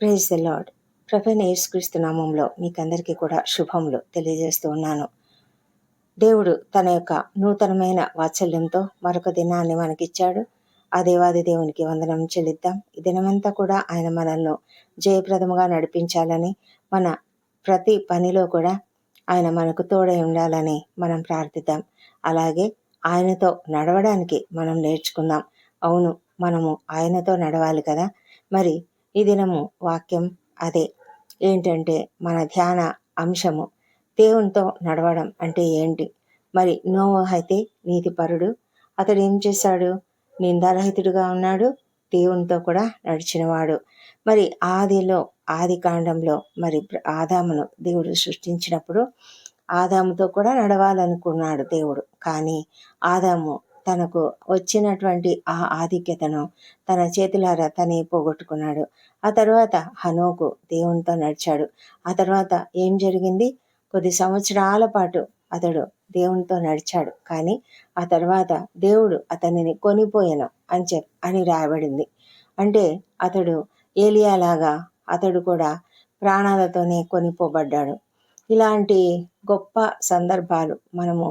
Praise the lord. ప్రభువైన యేసుక్రీస్తు నామంలో మీకందరికీ కూడా శుభములు తెలియజేస్తూ ఉన్నాను. దేవుడు తన యొక్క నూతనమైన వాత్సల్యంతో మరొక దినాన్ని మనకిచ్చాడు. ఆ దేవాది దేవునికి వందనం చెల్లిద్దాం. ఈ దినమంతా కూడా ఆయన మనల్ని జయప్రదముగా నడిపించాలని, మన ప్రతి పనిలో కూడా ఆయన మనకు తోడై ఉండాలని మనం ప్రార్థిద్దాం. అలాగే ఆయనతో నడవడానికి మనం నేర్చుకుందాం. అవును, మనము ఆయనతో నడవాలి కదా. మరి ఈ దినము వాక్యం అదే. ఏంటంటే మన ధ్యాన అంశము దేవునితో నడవడం అంటే ఏంటి? మరి నోవహు అయితే నీతిపరుడు. అతడు ఏం చేశాడు? నిందారహితుడుగా ఉన్నాడు, దేవునితో కూడా నడిచినవాడు. మరి ఆది కాండంలో మరి ఆదామును దేవుడు సృష్టించినప్పుడు ఆదాముతో కూడా నడవాలనుకున్నాడు దేవుడు. కానీ ఆదాము తనకు వచ్చినటువంటి ఆ ఆధిక్యతను తన చేతులారా తనే పోగొట్టుకున్నాడు. ఆ తర్వాత హనోకు దేవునితో నడిచాడు. ఆ తర్వాత ఏం జరిగింది? కొద్ది సంవత్సరాల పాటు అతడు దేవునితో నడిచాడు. కానీ ఆ తర్వాత దేవుడు అతనిని కొనిపోయెను అని రాయబడింది. అంటే అతడు ఏలియాలాగా అతడు కూడా ప్రాణాలతోనే కొనిపోబడ్డాడు. ఇలాంటి గొప్ప సందర్భాలు మనము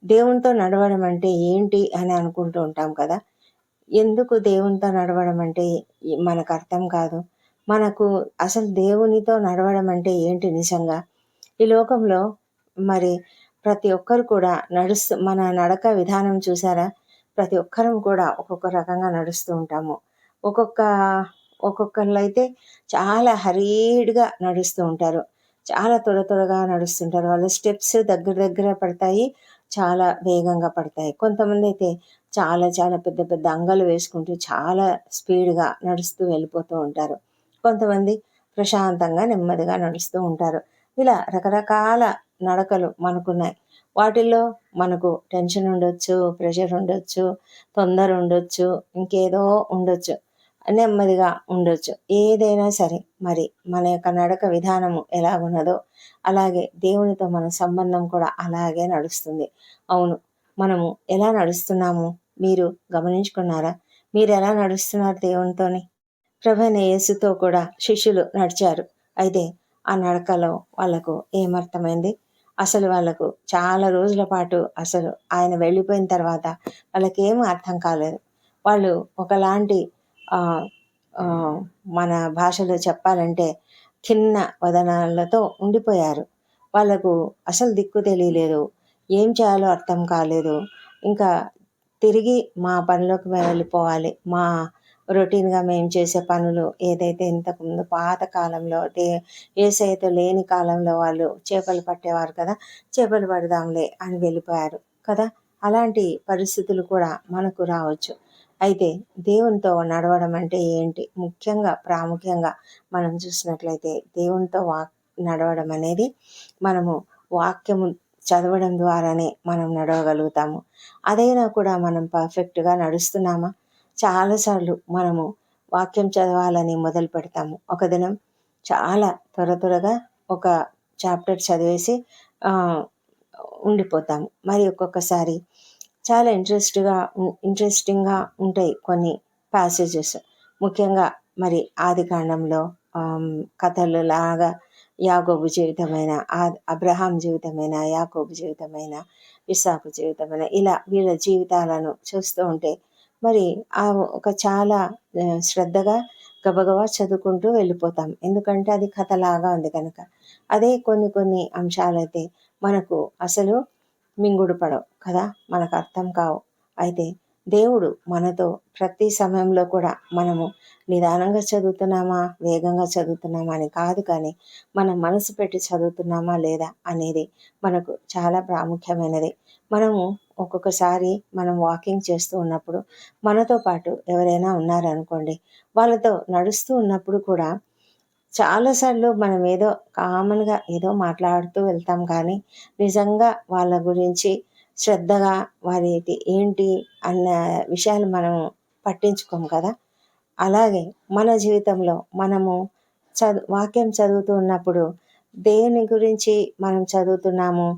దేవునితో నడవడం అంటే ఏంటి అని అనుకుంటూ ఉంటాం కదా. ఎందుకు దేవునితో నడవడం అంటే మనకు అర్థం కాదు. మనకు అసలు దేవునితో నడవడం అంటే ఏంటి నిజంగా? ఈ లోకంలో మరి ప్రతి ఒక్కరు కూడా మన నడక విధానం చూసారా? ప్రతి ఒక్కరం కూడా ఒక్కొక్క రకంగా నడుస్తూ ఉంటాము. ఒక్కొక్కళ్ళు అయితే చాలా హరీడ్గా నడుస్తూ ఉంటారు, చాలా త్వరగా నడుస్తుంటారు. వాళ్ళ స్టెప్స్ దగ్గర పడతాయి, చాలా వేగంగా పడతాయి. కొంతమంది అయితే చాలా చాలా పెద్ద పెద్ద అంగలు వేసుకుంటూ చాలా స్పీడ్గా నడుస్తూ వెళ్ళిపోతూ ఉంటారు. కొంతమంది ప్రశాంతంగా నెమ్మదిగా నడుస్తూ ఉంటారు. ఇలా రకరకాల నడకలు మనకున్నాయి. వాటిల్లో మనకు టెన్షన్ ఉండొచ్చు, ప్రెషర్ ఉండొచ్చు, తొందర ఉండొచ్చు, ఇంకేదో ఉండొచ్చు, నెమ్మదిగా ఉండొచ్చు. ఏదైనా సరే మరి మన యొక్క నడక విధానము ఎలాగున్నదో అలాగే దేవునితో మన సంబంధం కూడా అలాగే నడుస్తుంది. అవును, మనము ఎలా నడుస్తున్నాము మీరు గమనించుకున్నారా? మీరు ఎలా నడుస్తున్నారు దేవునితోని? ప్రభువైన యేసుతో కూడా శిష్యులు నడిచారు. అయితే ఆ నడకలో వాళ్ళకు ఏమర్థమైంది? అసలు వాళ్ళకు చాలా రోజుల పాటు అసలు ఆయన వెళ్ళిపోయిన తర్వాత వాళ్ళకేం అర్థం కాలేదు. వాళ్ళు ఒకలాంటి మన భాషలో చెప్పాలంటే ఖిన్న వదనాలతో ఉండిపోయారు. వాళ్ళకు అసలు దిక్కు తెలియలేదు, ఏం చేయాలో అర్థం కాలేదు. ఇంకా తిరిగి మా పనిలోకి మేము వెళ్ళిపోవాలి. మా రొటీన్గా మేము చేసే పనులు ఏదైతే ఇంతకుముందు పాత కాలంలో యేసయ్యతో లేని కాలంలో వాళ్ళు చేపలు పట్టేవారు కదా, చేపలు పడదాంలే అని వెళ్ళిపోయారు కదా. అలాంటి పరిస్థితులు కూడా మనకు రావచ్చు. అయితే దేవునితో నడవడం అంటే ఏంటి? ప్రాముఖ్యంగా మనం చూసినట్లయితే దేవునితో నడవడం అనేది మనము వాక్యము చదవడం ద్వారానే మనం నడవగలుగుతాము. అదైనా కూడా మనం పర్ఫెక్ట్గా నడుస్తున్నామా? చాలాసార్లు మనము వాక్యం చదవాలని మొదలు పెడతాము. ఒక దినం చాలా త్వరగా ఒక చాప్టర్ చదివేసి ఉండిపోతాము. మరి ఒక్కొక్కసారి చాలా ఇంట్రెస్టింగ్గా ఉంటాయి కొన్ని ప్యాసేజెస్. ముఖ్యంగా మరి ఆది కాండంలో కథలు లాగా యాకోబు జీవితమైన, అబ్రహాం జీవితమైన, యాకోబు జీవితమైన, ఇస్సాకు జీవితమైన, ఇలా వీళ్ళ జీవితాలను చూస్తూ ఉంటే మరి ఒక చాలా శ్రద్ధగా గబగబా చదువుకుంటూ వెళ్ళిపోతాం. ఎందుకంటే అది కథలాగా ఉంది కనుక. అదే కొన్ని అంశాలైతే మనకు అసలు మింగుడు పడవు కదా, మనకు అర్థం కావు. అయితే దేవుడు మనతో ప్రతి సమయంలో కూడా మనము నిదానంగా చదువుతున్నామా, వేగంగా చదువుతున్నామా అని కాదు, కానీ మనం మనసు పెట్టి చదువుతున్నామా లేదా అనేది మనకు చాలా ప్రాముఖ్యమైనది. మనము ఒక్కొక్కసారి మనం వాకింగ్ చేస్తూ ఉన్నప్పుడు మనతో పాటు ఎవరైనా ఉన్నారనుకోండి, వాళ్ళతో నడుస్తూ ఉన్నప్పుడు కూడా చాలాసార్లు మనం ఏదో కామన్గా ఏదో మాట్లాడుతూ వెళ్తాం, కానీ నిజంగా వాళ్ళ గురించి శ్రద్ధగా వారి ఏంటి అన్న విషయాలు మనం పట్టించుకోం కదా. అలాగే మన జీవితంలో మనము వాక్యం చదువుతూ ఉన్నప్పుడు దేవుని గురించి మనం చదువుతున్నాము,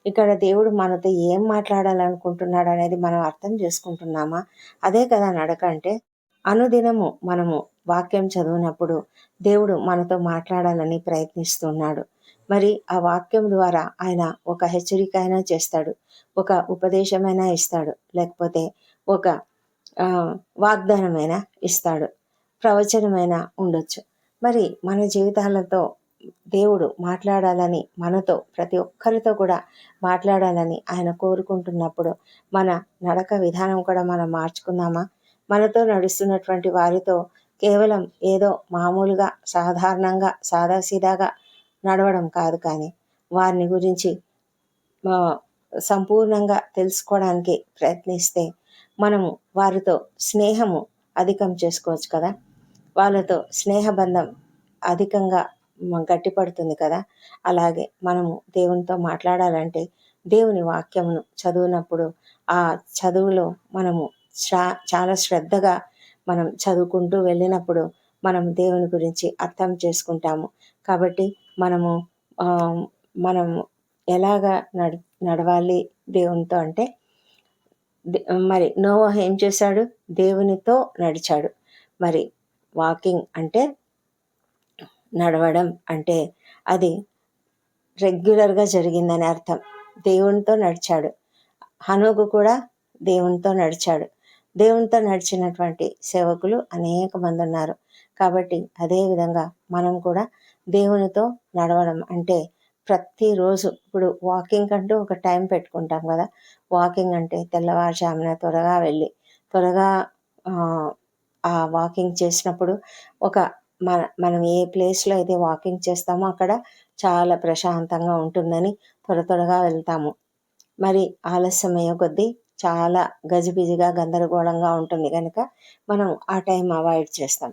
ఇక్కడ దేవుడు మనతో ఏం మాట్లాడాలనుకుంటున్నాడు అనేది మనం అర్థం చేసుకుంటున్నామా? అదే కదా నడక అంటే. అనుదినము మనము వాక్యం చదివినప్పుడు దేవుడు మనతో మాట్లాడాలని ప్రయత్నిస్తున్నాడు. మరి ఆ వాక్యం ద్వారా ఆయన ఒక హెచ్చరిక అయినా చేస్తాడు, ఒక ఉపదేశమైనా ఇస్తాడు, లేకపోతే ఒక వాగ్దానమైనా ఇస్తాడు, ప్రవచనమైనా ఉండొచ్చు. మరి మన జీవితాలతో దేవుడు మాట్లాడాలని, మనతో ప్రతి ఒక్కరితో కూడా మాట్లాడాలని ఆయన కోరుకుంటున్నప్పుడు మన నడక విధానం కూడా మనం మార్చుకుందామా? మనతో నడుస్తున్నటువంటి వారితో కేవలం ఏదో మామూలుగా సాధారణంగా సాదాసీదాగా నడవడం కాదు, కానీ వారిని గురించి సంపూర్ణంగా తెలుసుకోవడానికి ప్రయత్నిస్తే మనము వారితో స్నేహము అధికం చేసుకోవచ్చు కదా. వాళ్ళతో స్నేహబంధం అధికంగా గట్టిపడుతుంది కదా. అలాగే మనము దేవునితో మాట్లాడాలంటే దేవుని వాక్యమును చదివినప్పుడు ఆ చదువులో మనము చాలా శ్రద్ధగా మనం చదువుకుంటూ వెళ్ళినప్పుడు మనం దేవుని గురించి అర్థం చేసుకుంటాము. కాబట్టి మనము మనం ఎలాగా నడవాలి దేవునితో అంటే, మరి నోవహు ఏం చేశాడు? దేవునితో నడిచాడు. మరి వాకింగ్ అంటే, నడవడం అంటే అది రెగ్యులర్గా జరిగిందని అర్థం. దేవునితో నడిచాడు. హనోకు కూడా దేవునితో నడిచాడు. దేవునితో నడిచినటువంటి సేవకులు అనేక మంది ఉన్నారు. కాబట్టి అదేవిధంగా మనం కూడా దేవునితో నడవడం అంటే ప్రతిరోజు, ఇప్పుడు వాకింగ్ అంటూ ఒక టైం పెట్టుకుంటాం కదా. వాకింగ్ అంటే తెల్లవారుజామున త్వరగా వెళ్ళి త్వరగా ఆ వాకింగ్ చేసినప్పుడు మనం ఏ ప్లేస్లో అయితే వాకింగ్ చేస్తామో అక్కడ చాలా ప్రశాంతంగా ఉంటుందని త్వరగా వెళ్తాము. మరి ఆలస్యమయ్యే కొద్దీ చాలా గజిబిజిగా గందరగోళంగా ఉంటుంది కనుక మనం ఆ టైం అవాయిడ్ చేస్తాం.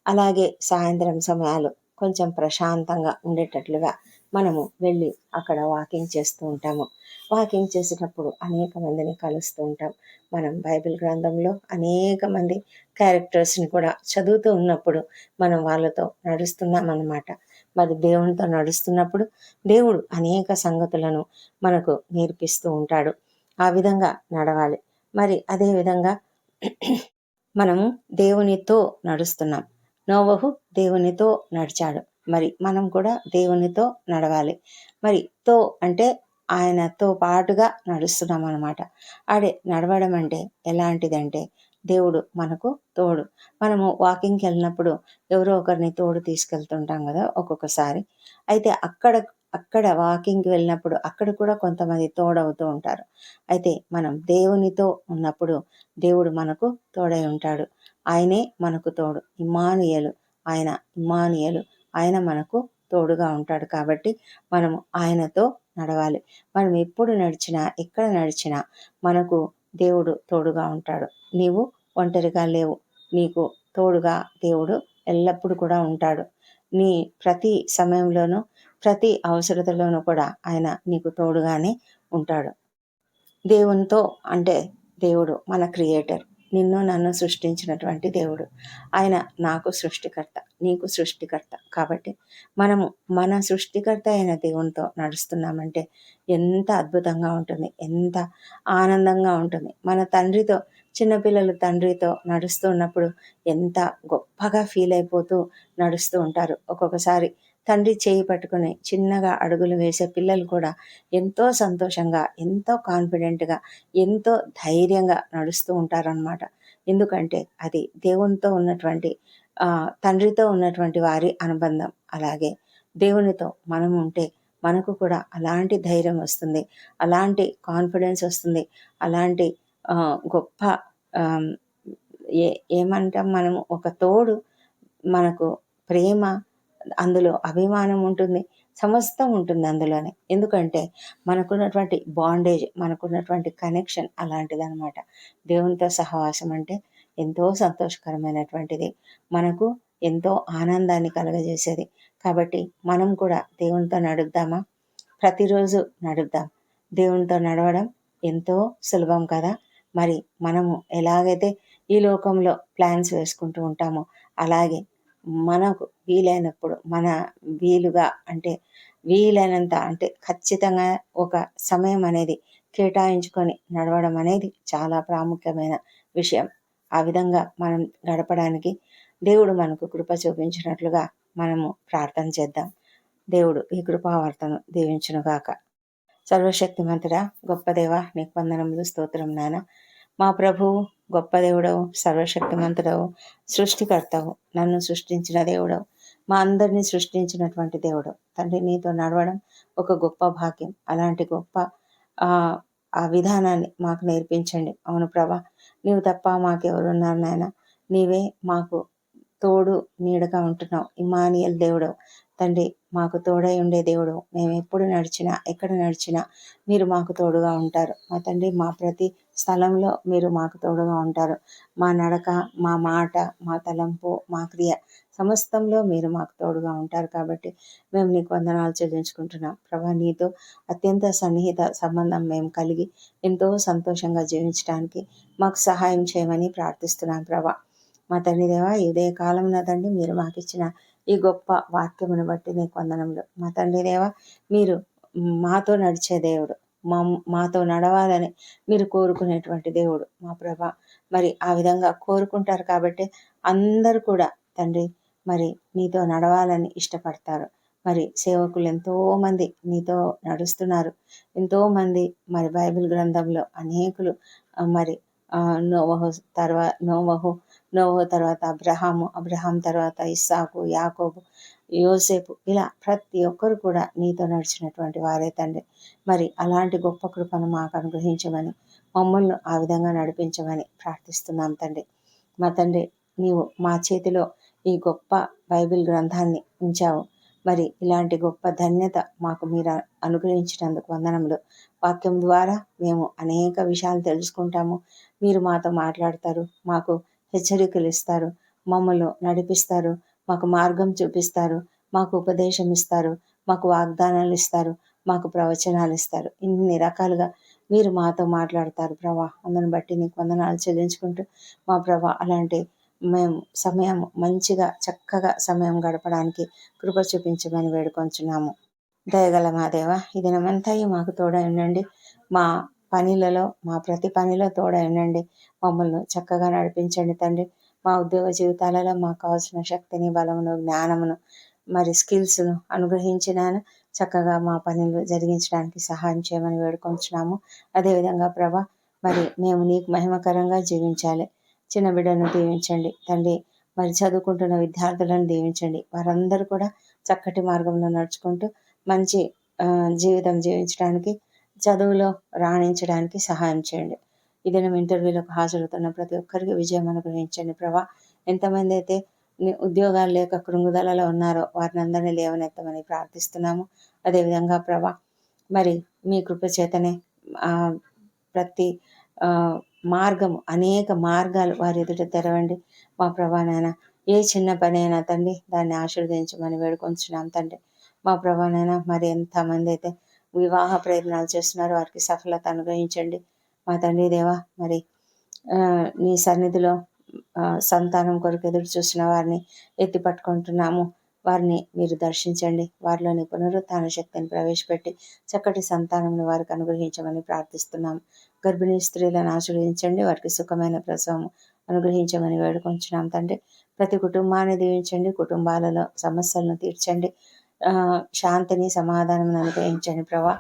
అలాగే సాయంత్రం సమయాలు కొంచెం ప్రశాంతంగా ఉండేటట్లుగా మనము వెళ్ళి అక్కడ వాకింగ్ చేస్తూ ఉంటాము. వాకింగ్ చేసేటప్పుడు అనేక మందిని కలుస్తూ ఉంటాం. మనం బైబిల్ గ్రంథంలో అనేక మంది క్యారెక్టర్స్ని కూడా చదువుతూ ఉన్నప్పుడు మనం వాళ్ళతో నడుస్తున్నాం అన్నమాట. మరి దేవునితో నడుస్తున్నప్పుడు దేవుడు అనేక సంగతులను మనకు నేర్పిస్తూ ఉంటాడు. ఆ విధంగా నడవాలి. మరి అదేవిధంగా మనము దేవునితో నడుస్తున్నాం. నోవహు దేవునితో నడిచాడు. మరి మనం కూడా దేవునితో నడవాలి. మరి అంటే ఆయనతో పాటుగా నడుస్తున్నాం అన్నమాట. నడవడం అంటే ఎలాంటిదంటే, దేవుడు మనకు తోడు. మనము వాకింగ్కి వెళ్ళినప్పుడు ఎవరో ఒకరిని తోడు తీసుకెళ్తుంటాం కదా ఒక్కొక్కసారి. అయితే అక్కడ వాకింగ్కి వెళ్ళినప్పుడు అక్కడ కూడా కొంతమంది తోడవుతూ ఉంటారు. అయితే మనం దేవునితో ఉన్నప్పుడు దేవుడు మనకు తోడై ఉంటాడు. ఆయనే మనకు తోడు. ఇమ్మానుయేలు, ఆయన మనకు తోడుగా ఉంటాడు. కాబట్టి మనము ఆయనతో నడవాలి. మనం ఎప్పుడు నడిచినా, ఎక్కడ నడిచినా మనకు దేవుడు తోడుగా ఉంటాడు. నీవు ఒంటరిగా లేవు. నీకు తోడుగా దేవుడు ఎల్లప్పుడూ కూడా ఉంటాడు. నీ ప్రతి సమయంలోనూ, ప్రతి అవసరతలోనూ కూడా ఆయన నీకు తోడుగానే ఉంటాడు. దేవునితో అంటే దేవుడు మన క్రియేటర్, నిన్ను నన్ను సృష్టించినటువంటి దేవుడు. ఆయన నాకు సృష్టికర్త, నీకు సృష్టికర్త. కాబట్టి మనము మన సృష్టికర్త అయిన దేవునితో నడుస్తున్నామంటే ఎంత అద్భుతంగా ఉంటుంది, ఎంత ఆనందంగా ఉంటుంది. మన తండ్రితో, చిన్నపిల్లలు తండ్రితో నడుస్తూ ఉన్నప్పుడు ఎంత గొప్పగా ఫీల్ అయిపోతూ నడుస్తూ ఉంటారు. ఒక్కొక్కసారి తండ్రి చేయి పట్టుకుని చిన్నగా అడుగులు వేసే పిల్లలు కూడా ఎంతో సంతోషంగా, ఎంతో కాన్ఫిడెంట్గా, ఎంతో ధైర్యంగా నడుస్తూ ఉంటారనమాట. ఎందుకంటే అది దేవునితో ఉన్నటువంటి తండ్రితో ఉన్నటువంటి వారి అనుబంధం. అలాగే దేవునితో మనం ఉంటే మనకు కూడా అలాంటి ధైర్యం వస్తుంది, అలాంటి కాన్ఫిడెన్స్ వస్తుంది, అలాంటి గొప్ప ఏమంటాం మనము, ఒక తోడు, మనకు ప్రేమ, అందులో అభిమానం ఉంటుంది, సమస్తం ఉంటుంది అందులోనే. ఎందుకంటే మనకున్నటువంటి బాండేజ్, మనకున్నటువంటి కనెక్షన్ అలాంటిదన్నమాట. దేవునితో సహవాసం అంటే ఎంతో సంతోషకరమైనటువంటిది, మనకు ఎంతో ఆనందాన్ని కలుగజేసేది. కాబట్టి మనం కూడా దేవునితో నడుద్దామా? ప్రతిరోజు నడుద్దాం. దేవునితో నడవడం ఎంతో సులభం కదా. మరి మనము ఎలాగైతే ఈ లోకంలో ప్లాన్స్ వేసుకుంటూ ఉంటామో అలాగే మనకు వీలైనప్పుడు, మన వీలైనంత అంటే ఖచ్చితంగా ఒక సమయం అనేది కేటాయించుకొని నడవడం అనేది చాలా ప్రాముఖ్యమైన విషయం. ఆ విధంగా మనం గడపడానికి దేవుడు మనకు కృప చూపించినట్లుగా మనము ప్రార్థన చేద్దాం. దేవుడు ఈ కృపావార్తను దీవించునుగాక. సర్వశక్తిమంతుడా, గొప్ప దేవ, నీకు వందనములు, స్తోత్రం నాయన. మా ప్రభువు గొప్ప దేవుడవు, సర్వశక్తిమంతుడవు, సృష్టికర్తవు, నన్ను సృష్టించిన దేవుడవు, మా అందరినీ సృష్టించినటువంటి దేవుడు. తండ్రి, నీతో నడవడం ఒక గొప్ప భాగ్యం. అలాంటి గొప్ప ఆ ఆ విధానాన్ని మాకు నేర్పించండి. అవును ప్రభా, నీవు తప్ప మాకెవరున్నారు నాయన? నీవే మాకు తోడు నీడగా ఉంటున్నావు. ఇమ్మానుయేల్ దేవుడు తండ్రి, మాకు తోడై ఉండే దేవుడు. మేము ఎప్పుడు నడిచినా, ఎక్కడ నడిచినా మీరు మాకు తోడుగా ఉంటారు. మా తండ్రి, మా ప్రతి స్థలంలో మీరు మాకు తోడుగా ఉంటారు. మా నడక, మా మాట, మా తలంపు, మా క్రియ సమస్తంలో మీరు మాకు తోడుగా ఉంటారు. కాబట్టి మేము నీకు వందనాలు చెల్లించుకుంటున్నాం ప్రభా. నీతో అత్యంత సన్నిహిత సంబంధం మేము కలిగి ఎంతో సంతోషంగా జీవించడానికి మాకు సహాయం చేయమని ప్రార్థిస్తున్నాం ప్రభా. మా తండ్రి దేవా, ఈ ఉదయ కాలంలో తండ్రి మీరు మాకు ఇచ్చిన ఈ గొప్ప వాక్యమును బట్టి నీకు వందనములు. మా తండ్రి దేవా, మీరు మాతో నడిచే దేవుడు, మాతో నడవాలని మీరు కోరుకునేటువంటి దేవుడు మా ప్రభా. మరి ఆ విధంగా కోరుకుంటారు కాబట్టి అందరూ కూడా తండ్రి మరి నీతో నడవాలని ఇష్టపడతారు. మరి సేవకులు ఎంతోమంది నీతో నడుస్తున్నారు. ఎంతోమంది మరి బైబిల్ గ్రంథంలో అనేకులు మరి నోవహు తర్వాత అబ్రహాం తర్వాత ఇస్సాకు, యాకోబు, యోసేపు, ఇలా ప్రతి ఒక్కరు కూడా నీతో నడిచినటువంటి వారే తండ్రి. మరి అలాంటి గొప్ప కృపను మాకు అనుగ్రహించమని, మమ్మల్ని ఆ విధంగా నడిపించమని ప్రార్థిస్తున్నాం తండ్రి. మా తండ్రి, నీవు మా చేతిలో ఈ గొప్ప బైబిల్ గ్రంథాన్ని ఉంచావు. మరి ఇలాంటి గొప్ప ధన్యత మాకు మీరు అనుగ్రహించినందుకు వందనములు. వాక్యం ద్వారా మేము అనేక విషయాలు తెలుసుకుంటాము. మీరు మాతో మాట్లాడతారు, మాకు హెచ్చరికలు ఇస్తారు, మమ్మల్ని నడిపిస్తారు, మాకు మార్గం చూపిస్తారు, మాకు ఉపదేశం ఇస్తారు, మాకు వాగ్దానాలు ఇస్తారు, మాకు ప్రవచనాలు ఇస్తారు. ఇన్ని రకాలుగా మీరు మాతో మాట్లాడతారు ప్రభా. అందుని బట్టి నీకు వందనాలు చెల్లించుకుంటూ మా ప్రభా, అలాంటి మేము సమయం మంచిగా చక్కగా సమయం గడపడానికి కృప చూపించమని వేడుకొంచున్నాము. దయగల మా దేవ, ఈ దినమంతా మాకు తోడై ఉండండి. మా పనిలలో, మా ప్రతి పనిలో తోడై ఉండండి. మమ్మల్ని చక్కగా నడిపించండి తండ్రి. మా ఉద్యోగ జీవితాలలో మాకు కావాల్సిన శక్తిని, బలమును, జ్ఞానమును, మరి స్కిల్స్ను అనుగ్రహించినాను చక్కగా మా పనులు జరిగించడానికి సహాయం చేయమని వేడుకొంచున్నాము. అదేవిధంగా ప్రభా, మరి మేము నీకు మహిమకరంగా జీవించాలి. చిన్న బిడ్డను దీవించండి తండ్రి. మరి చదువుకుంటున్న విద్యార్థులను దీవించండి. వారందరూ కూడా చక్కటి మార్గంలో నడుచుకుంటూ మంచి జీవితం జీవించడానికి, చదువులో రాణించడానికి సహాయం చేయండి. ఈ దినం ఇంటర్వ్యూలకు హాజరవుతున్న ప్రతి ఒక్కరికి విజయం అనుగ్రహించండి ప్రభా. ఎంతమంది అయితే ఉద్యోగాలు లేక కృంగుదలలో ఉన్నారో వారిని అందరినీ లేవనెత్తమని ప్రార్థిస్తున్నాము. అదేవిధంగా ప్రభా, మరి మీ కృప చేతనే ప్రతి మార్గము, అనేక మార్గాలు వారి ఎదుట తెరవండి మా ప్రభా. నాయన, ఏ చిన్న పని అయినా తండ్రి దాన్ని ఆశీర్వదించమని వేడుకొంచున్నాం తండ్రి. మా ప్రభా నాయన, మరి ఎంతమంది అయితే వివాహ ప్రయత్నాలు చేస్తున్నారో వారికి సఫలత అనుగ్రహించండి మా తండ్రి దేవా. మరి నీ సన్నిధిలో సంతానం కొరకు ఎదురు చూసిన వారిని ఎత్తి పట్టుకుంటున్నాము. వారిని మీరు దర్శించండి. వారిలోని పునరుత్థాన శక్తిని ప్రవేశపెట్టి చక్కటి సంతానంని వారికి అనుగ్రహించమని ప్రార్థిస్తున్నాము. గర్భిణీ స్త్రీలను ఆశీర్వదించండి. వారికి సుఖమైన ప్రసవం అనుగ్రహించమని వేడుకొంచున్నాం తండ్రి. ప్రతి కుటుంబాన్ని దీవించండి. కుటుంబాలలో సమస్యలను తీర్చండి. శాంతిని, సమాధానం అనుగ్రహించండి ప్రభా.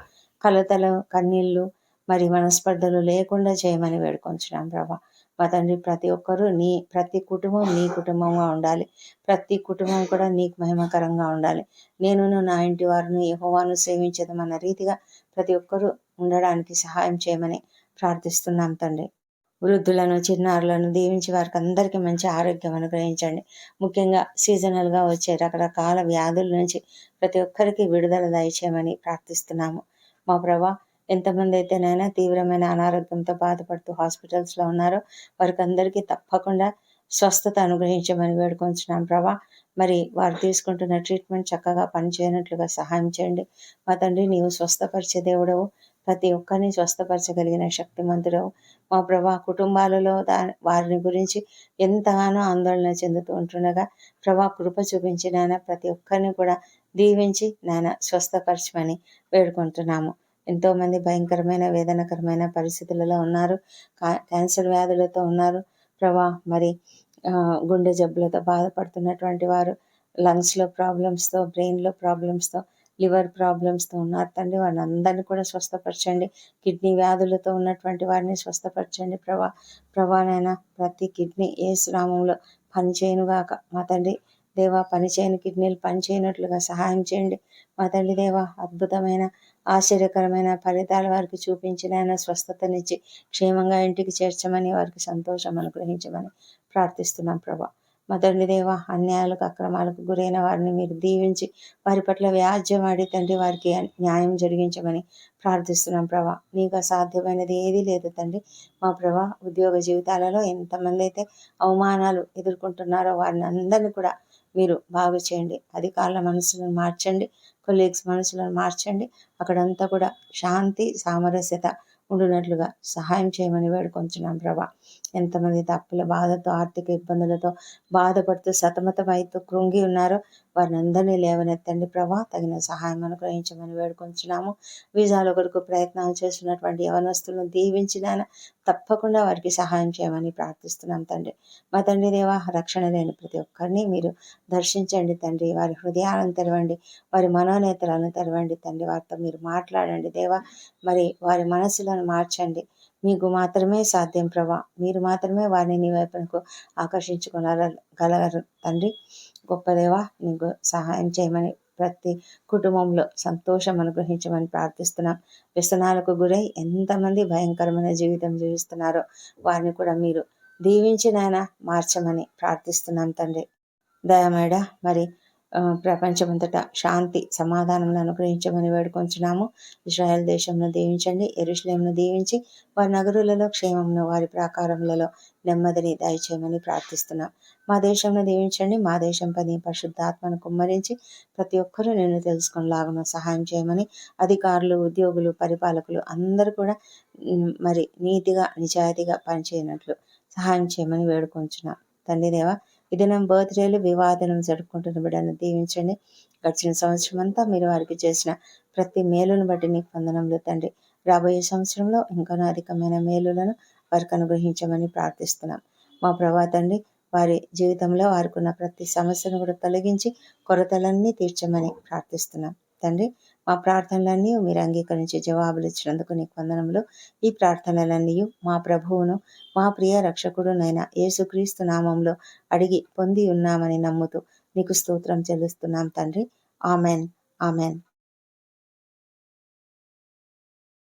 కలతలు, కన్నీళ్ళు, మరి మనస్పర్ధలు లేకుండా చేయమని వేడుకొంచున్నాం ప్రభా. మా తండ్రి, ప్రతి ఒక్కరూ ప్రతి కుటుంబం నీ కుటుంబంగా ఉండాలి. ప్రతి కుటుంబం కూడా నీకు మహిమకరంగా ఉండాలి. నేనును నా ఇంటి వారిని యెహోవాను సేవించదమన్న రీతిగా ప్రతి ఒక్కరూ ఉండడానికి సహాయం చేయమని ప్రార్థిస్తున్నాం తండ్రి. వృద్ధులను, చిన్నారులను దీవించి వారికి అందరికీ మంచి ఆరోగ్యం అనుగ్రహించండి. ముఖ్యంగా సీజనల్గా వచ్చే రకరకాల వ్యాధుల నుంచి ప్రతి ఒక్కరికి విడుదల దయచేయమని ప్రార్థిస్తున్నాము మా ప్రభా. ఎంతమంది అయితేనైనా తీవ్రమైన అనారోగ్యంతో బాధపడుతూ హాస్పిటల్స్లో ఉన్నారో వారికి అందరికీ తప్పకుండా స్వస్థత అనుగ్రహించమని వేడుకొంచున్నాం ప్రభా. మరి వారు తీసుకుంటున్న ట్రీట్మెంట్ చక్కగా పనిచేయనట్లుగా సహాయం చేయండి మా తండ్రి. నీవు స్వస్థపరిచే దేవుడవు, ప్రతి ఒక్కరిని స్వస్థపరచగలిగిన శక్తిమంతుడవు మా ప్రభా. కుటుంబాలలో వారిని గురించి ఎంతగానో ఆందోళన చెందుతూ ఉంటుండగా ప్రభా, కృప చూపించి నాయన ప్రతి ఒక్కరిని కూడా దీవించి నాయన స్వస్థపరచమని వేడుకుంటున్నాము. ఎంతోమంది భయంకరమైన వేదనకరమైన పరిస్థితులలో ఉన్నారు. క్యాన్సర్ వ్యాధులతో ఉన్నారు ప్రభా. మరి గుండె జబ్బులతో బాధపడుతున్నటువంటి వారు, లంగ్స్‌లో ప్రాబ్లమ్స్‌తో, బ్రెయిన్‌లో ప్రాబ్లమ్స్‌తో, లివర్ ప్రాబ్లమ్స్‌తో ఉన్నారు తండ్రి. వారిని అందరినీ కూడా స్వస్థపరచండి. కిడ్నీ వ్యాధులతో ఉన్నటువంటి వారిని స్వస్థపరచండి ప్రభా. ప్రభా నాయన, ప్రతి కిడ్నీ యేసు నామములో పనిచేయునుగాక. మా తండ్రి దేవా, పనిచేయని కిడ్నీలు పనిచేయనట్లుగా సహాయం చేయండి. మా తండ్రి దేవా, అద్భుతమైన ఆశ్చర్యకరమైన ఫలితాలు వారికి చూపించి నాయన స్వస్థతనిచ్చి క్షేమంగా ఇంటికి చేర్చమని, వారికి సంతోషం అనుగ్రహించమని ప్రార్థిస్తున్నాం ప్రభా. మా తండ్రి దేవ, అన్యాయాలకు అక్రమాలకు గురైన వారిని మీరు దీవించి వారి పట్ల వ్యాజ్యమాడి తండ్రి వారికి న్యాయం జరిగించమని ప్రార్థిస్తున్నాం ప్రభా. నీకు అసాధ్యమైనది ఏదీ లేదు తండ్రి. మా ప్రభా, ఉద్యోగ జీవితాలలో ఎంతమంది అయితే అవమానాలు ఎదుర్కొంటున్నారో వారిని అందరినీ కూడా మీరు బాగు చేయండి. అధికారుల మనసులను మార్చండి, కొలీగ్స్ మనసులను మార్చండి. అక్కడంతా కూడా శాంతి సామరస్యత ఉండునట్లుగా సహాయం చేయమని వేడుకొంచున్నాం ప్రభా. ఎంతమంది అప్పుల బాధతో, ఆర్థిక ఇబ్బందులతో బాధపడుతూ సతమతమైతూ కృంగి ఉన్నారో వారిని అందరినీ లేవనెత్తండి ప్రభా. తగిన సహాయం అనుగ్రహించమని వేడుకొంచున్నాము. వీసాల కొరకు ప్రయత్నాలు చేస్తున్నటువంటి యవనస్తులను దీవించిన తప్పకుండా వారికి సహాయం చేయమని ప్రార్థిస్తున్నాం తండ్రి. మా తండ్రి దేవా, రక్షణ లేని ప్రతి ఒక్కరిని మీరు దర్శించండి తండ్రి. వారి హృదయాలను తెరవండి, వారి మనోనేతలను తెరవండి తండ్రి. వారితో మీరు మాట్లాడండి దేవా. మరి వారి మనసులను మార్చండి. మీకు మాత్రమే సాధ్యం ప్రభా. మీరు మాత్రమే వారిని నీ వైపునకు ఆకర్షించుకోగలగలరు తండ్రి. గొప్ప దేవా, నీకు సహాయం చేయమని, ప్రతి కుటుంబంలో సంతోషం అనుగ్రహించమని ప్రార్థిస్తున్నాం. వ్యసనాలకు గురై ఎంతమంది భయంకరమైన జీవితం జీవిస్తున్నారో వారిని కూడా మీరు దీవించి నాయన మార్చమని ప్రార్థిస్తున్నాం తండ్రి. దయమేడ మరి ప్రపంచమంతటా శాంతి సమాధానములను అనుగ్రహించమని వేడుకొంచున్నాము. ఇశ్రాయేల్ దేశంను దీవించండి, యెరూషలేమును దీవించి వారి నగరులలో క్షేమమును, వారి ప్రాకారములలో నెమ్మదిని దయచేయమని ప్రార్థిస్తున్నాం. మా దేశంను దీవించండి. మా దేశంపై నీ పరిశుద్ధాత్మను కుమ్మరించి ప్రతి ఒక్కరూ నిన్ను తెలుసుకునేలాగా సహాయం చేయమని, అధికారులు, ఉద్యోగులు, పరిపాలకులు అందరూ కూడా మరి నీతిగా నిజాయితీగా పనిచేయనట్లు సహాయం చేయమని వేడుకొంచున్నాం తండ్రి దేవా. ఈ దినం బర్త్డేలు, వివాహదినం జరుపుకుంటున్న బిడ్డలను దీవించండి. గడిచిన సంవత్సరం అంతా మీరు వారికి చేసిన ప్రతి మేలును బట్టి నీకు వందనములు తండ్రి. రాబోయే సంవత్సరంలో ఇంకా అధికమైన మేలులను వారికి అనుగ్రహించమని ప్రార్థిస్తున్నాం. మా ప్రభా తండ్రి, వారి జీవితంలో వారికి ఉన్న ప్రతి సమస్యను కూడా తొలగించి కొరతలన్నీ తీర్చమని ప్రార్థిస్తున్నాం తండ్రి. మా ప్రార్థనలన్నీ మీరు అంగీకరించి జవాబులు ఇచ్చినందుకు నీకు వందనములు. ఈ ప్రార్థనలన్నీ మా ప్రభువును, మా ప్రియ రక్షకుడునైన యేసుక్రీస్తు నామంలో అడిగి పొంది ఉన్నామని నమ్ముతూ నీకు స్తోత్రం చెల్లిస్తున్నాం తండ్రి. Amen, amen.